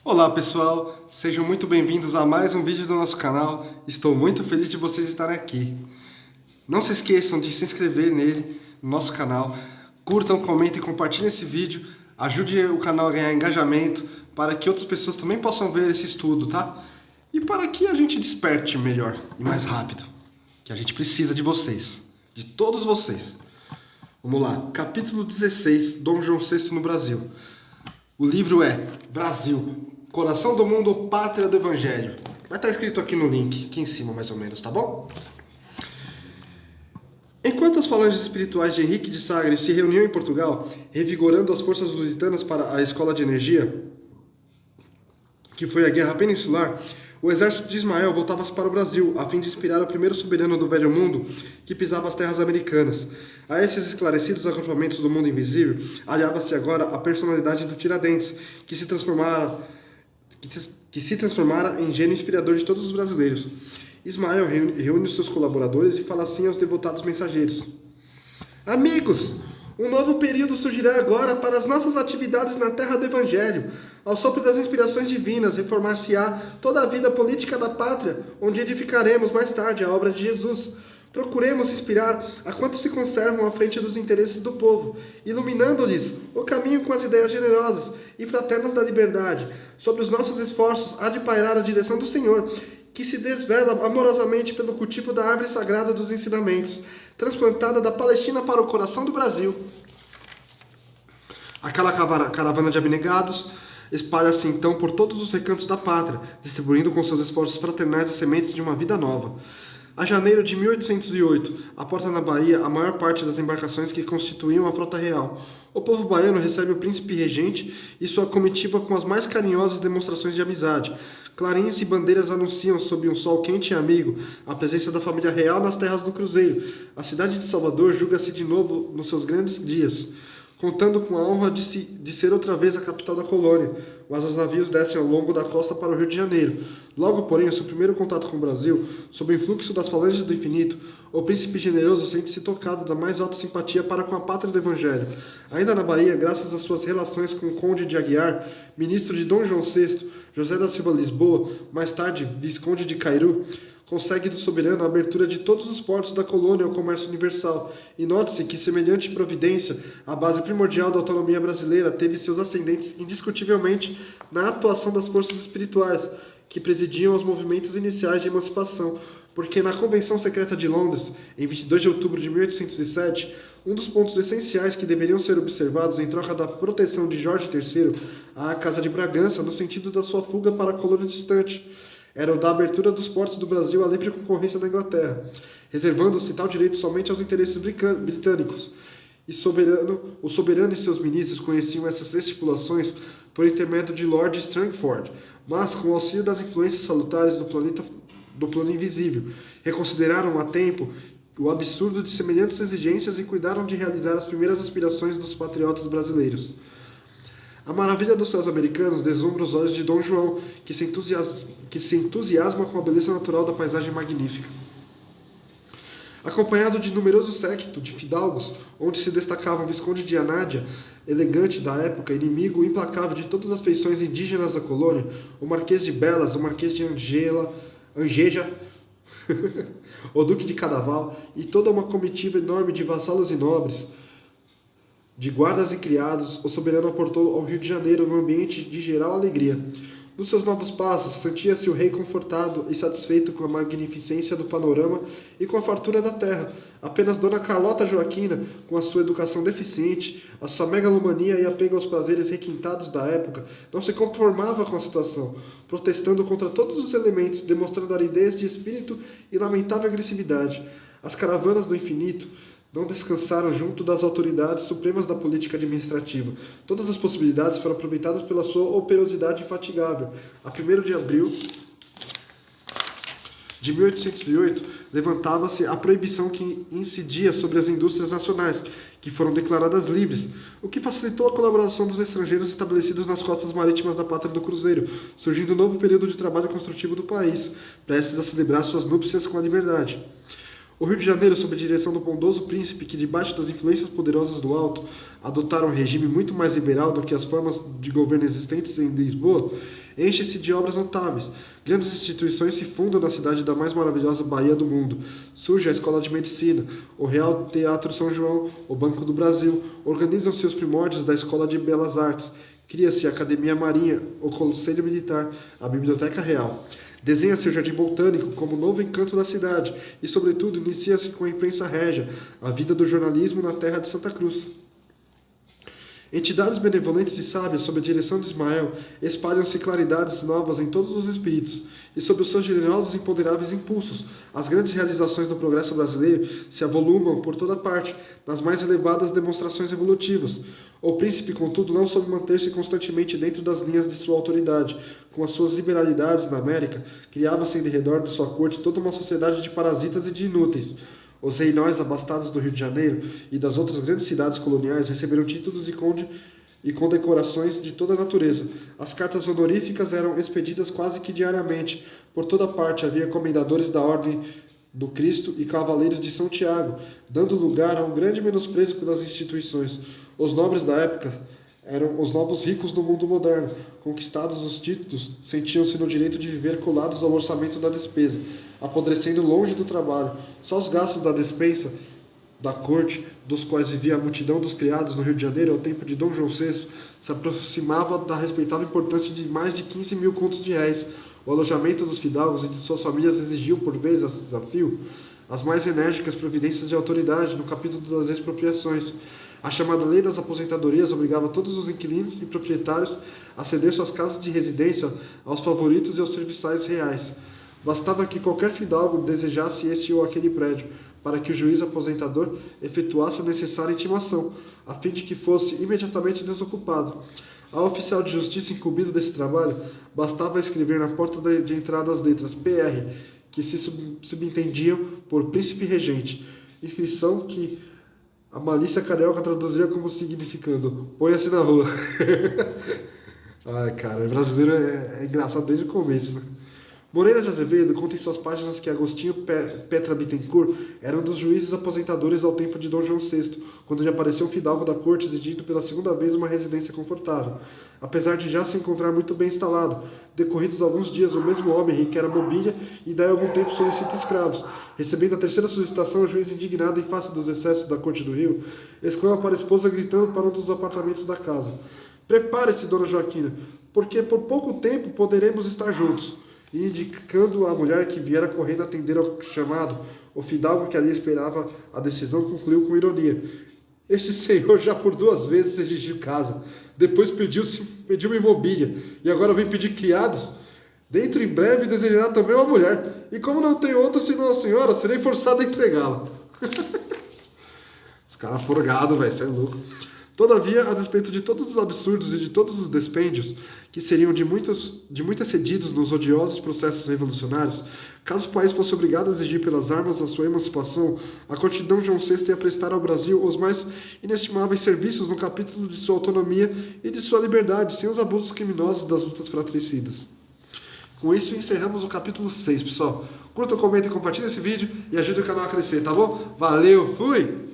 Olá pessoal, sejam muito bem-vindos a mais um vídeo do nosso canal. Estou muito feliz de vocês estarem aqui. Não se esqueçam de se inscrever nele, no nosso canal. Curtam, comentem e compartilhem esse vídeo. Ajude o canal a ganhar engajamento para que outras pessoas também possam ver esse estudo, tá? E para que a gente desperte melhor e mais rápido. Que a gente precisa de vocês, de todos vocês. Vamos lá, capítulo 16, Dom João VI no Brasil. O livro é Brasil, Coração do Mundo, Pátria do Evangelho. Vai estar escrito aqui no link, aqui em cima mais ou menos, tá bom? Enquanto as falanges espirituais de Henrique de Sagres se reuniam em Portugal, revigorando as forças lusitanas para a escola de energia, que foi a Guerra Peninsular, o exército de Ismael voltava-se para o Brasil, a fim de inspirar o primeiro soberano do Velho Mundo que pisava as terras americanas. A esses esclarecidos agrupamentos do mundo invisível, aliava-se agora a personalidade do Tiradentes, que se transformara em gênio inspirador de todos os brasileiros. Ismael reúne os seus colaboradores e fala assim aos devotados mensageiros: Amigos, um novo período surgirá agora para as nossas atividades na terra do Evangelho. Ao sopro das inspirações divinas, reformar-se-á toda a vida política da pátria, onde edificaremos mais tarde a obra de Jesus. Procuremos inspirar a quantos se conservam à frente dos interesses do povo, iluminando-lhes o caminho com as ideias generosas e fraternas da liberdade. Sobre os nossos esforços há de pairar a direção do Senhor, que se desvela amorosamente pelo cultivo da árvore sagrada dos ensinamentos, transplantada da Palestina para o coração do Brasil. Aquela caravana de abnegados espalha-se então por todos os recantos da pátria, distribuindo com seus esforços fraternais as sementes de uma vida nova. A janeiro de 1808, aporta na Bahia a maior parte das embarcações que constituíam a frota real. O povo baiano recebe o príncipe regente e sua comitiva com as mais carinhosas demonstrações de amizade. Clarins e bandeiras anunciam, sob um sol quente e amigo, a presença da família real nas terras do Cruzeiro. A cidade de Salvador julga-se de novo nos seus grandes dias, contando com a honra de ser outra vez a capital da colônia, mas os navios descem ao longo da costa para o Rio de Janeiro. Logo, porém, o seu primeiro contato com o Brasil, sob o influxo das falanges do infinito, o príncipe generoso sente-se tocado da mais alta simpatia para com a pátria do Evangelho. Ainda na Bahia, graças às suas relações com o conde de Aguiar, ministro de Dom João VI, José da Silva Lisboa, mais tarde visconde de Cairu, consegue do soberano a abertura de todos os portos da colônia ao comércio universal. E note-se que semelhante providência, a base primordial da autonomia brasileira, teve seus ascendentes indiscutivelmente na atuação das forças espirituais, que presidiam os movimentos iniciais de emancipação, porque na Convenção Secreta de Londres, em 22 de outubro de 1807, um dos pontos essenciais que deveriam ser observados em troca da proteção de Jorge III à Casa de Bragança, no sentido da sua fuga para a colônia distante, era o da abertura dos portos do Brasil à livre concorrência da Inglaterra, reservando-se tal direito somente aos interesses britânicos. O soberano e seus ministros conheciam essas estipulações por intermédio de Lord Strangford, mas, com o auxílio das influências salutares do plano invisível, reconsideraram a tempo o absurdo de semelhantes exigências e cuidaram de realizar as primeiras aspirações dos patriotas brasileiros. A maravilha dos céus americanos deslumbra os olhos de Dom João, que se entusiasma com a beleza natural da paisagem magnífica. Acompanhado de numeroso séquito de fidalgos, onde se destacavam o Visconde de Anádia, elegante da época, inimigo implacável de todas as feições indígenas da colônia, o Marquês de Belas, o Marquês de Angeja, o Duque de Cadaval e toda uma comitiva enorme de vassalos e nobres, de guardas e criados, o soberano aportou ao Rio de Janeiro num ambiente de geral alegria. Nos seus novos passos, sentia-se o rei confortado e satisfeito com a magnificência do panorama e com a fartura da terra. Apenas Dona Carlota Joaquina, com a sua educação deficiente, a sua megalomania e apego aos prazeres requintados da época, não se conformava com a situação, protestando contra todos os elementos, demonstrando aridez de espírito e lamentável agressividade. As caravanas do infinito não descansaram junto das autoridades supremas da política administrativa. Todas as possibilidades foram aproveitadas pela sua operosidade infatigável. A 1º de abril de 1808, levantava-se a proibição que incidia sobre as indústrias nacionais, que foram declaradas livres, o que facilitou a colaboração dos estrangeiros estabelecidos nas costas marítimas da pátria do Cruzeiro, surgindo um novo período de trabalho construtivo do país, prestes a celebrar suas núpcias com a liberdade. O Rio de Janeiro, sob a direção do bondoso príncipe que, debaixo das influências poderosas do alto, adotaram um regime muito mais liberal do que as formas de governo existentes em Lisboa, enche-se de obras notáveis. Grandes instituições se fundam na cidade da mais maravilhosa Bahia do mundo. Surge a Escola de Medicina, o Real Teatro São João, o Banco do Brasil, organizam-se os primórdios da Escola de Belas Artes, cria-se a Academia Marinha, o Conselho Militar, a Biblioteca Real. Desenha-se o Jardim Botânico como novo encanto da cidade e, sobretudo, inicia-se com a imprensa régia, a vida do jornalismo na terra de Santa Cruz. Entidades benevolentes e sábias, sob a direção de Ismael, espalham-se claridades novas em todos os espíritos, e sob os seus generosos e imponderáveis impulsos, as grandes realizações do progresso brasileiro se avolumam por toda parte, nas mais elevadas demonstrações evolutivas. O príncipe, contudo, não soube manter-se constantemente dentro das linhas de sua autoridade. Com as suas liberalidades na América, criava-se em derredor de sua corte toda uma sociedade de parasitas e de inúteis. Os reinóis abastados do Rio de Janeiro e das outras grandes cidades coloniais receberam títulos e condecorações de toda a natureza. As cartas honoríficas eram expedidas quase que diariamente. Por toda parte havia comendadores da Ordem do Cristo e cavaleiros de São Tiago, dando lugar a um grande menosprezo pelas instituições. Os nobres da época eram os novos ricos do mundo moderno. Conquistados os títulos, sentiam-se no direito de viver colados ao orçamento da despesa, apodrecendo longe do trabalho. Só os gastos da despensa da corte, dos quais vivia a multidão dos criados no Rio de Janeiro ao tempo de Dom João VI, se aproximava da respeitável importância de mais de 15 mil contos de réis. O alojamento dos fidalgos e de suas famílias exigiu, por vezes, a desafio, as mais enérgicas providências de autoridade no capítulo das expropriações. A chamada Lei das Aposentadorias obrigava todos os inquilinos e proprietários a ceder suas casas de residência aos favoritos e aos serviçais reais. Bastava que qualquer fidalgo desejasse este ou aquele prédio, para que o juiz aposentador efetuasse a necessária intimação, a fim de que fosse imediatamente desocupado. Ao oficial de justiça incumbido desse trabalho, bastava escrever na porta de entrada as letras PR, que se subentendiam por príncipe regente, inscrição que a malícia carioca traduzia como significando: ponha-se na rua. Ai, cara, o brasileiro é engraçado desde o começo, né? Moreira de Azevedo conta em suas páginas que Agostinho Petra Bittencourt era um dos juízes aposentadores ao tempo de Dom João VI, quando lhe apareceu um fidalgo da corte exigindo pela segunda vez uma residência confortável. Apesar de já se encontrar muito bem instalado, decorridos alguns dias o mesmo homem requer mobília e daí algum tempo solicita escravos. Recebendo a terceira solicitação, o juiz, indignado em face dos excessos da corte do Rio, exclama para a esposa gritando para um dos apartamentos da casa: "Prepare-se, dona Joaquina, porque por pouco tempo poderemos estar juntos." E indicando a mulher que viera correndo atender ao chamado, o fidalgo que ali esperava a decisão concluiu com ironia: "Este senhor já por 2 vezes exigiu casa, depois pediu-me mobília, e agora vem pedir criados? Dentro em breve desejará também uma mulher, e como não tenho outra senão a senhora, serei forçado a entregá-la." Os caras forgados, velho, você é louco. Todavia, a despeito de todos os absurdos e de todos os dispêndios, que seriam de muito excedidos nos odiosos processos revolucionários, caso o país fosse obrigado a exigir pelas armas a sua emancipação, a corte de Dom João VI ia prestar ao Brasil os mais inestimáveis serviços no capítulo de sua autonomia e de sua liberdade, sem os abusos criminosos das lutas fratricidas. Com isso, encerramos o capítulo 6, pessoal. Curta, comenta e compartilha esse vídeo e ajude o canal a crescer, tá bom? Valeu, fui!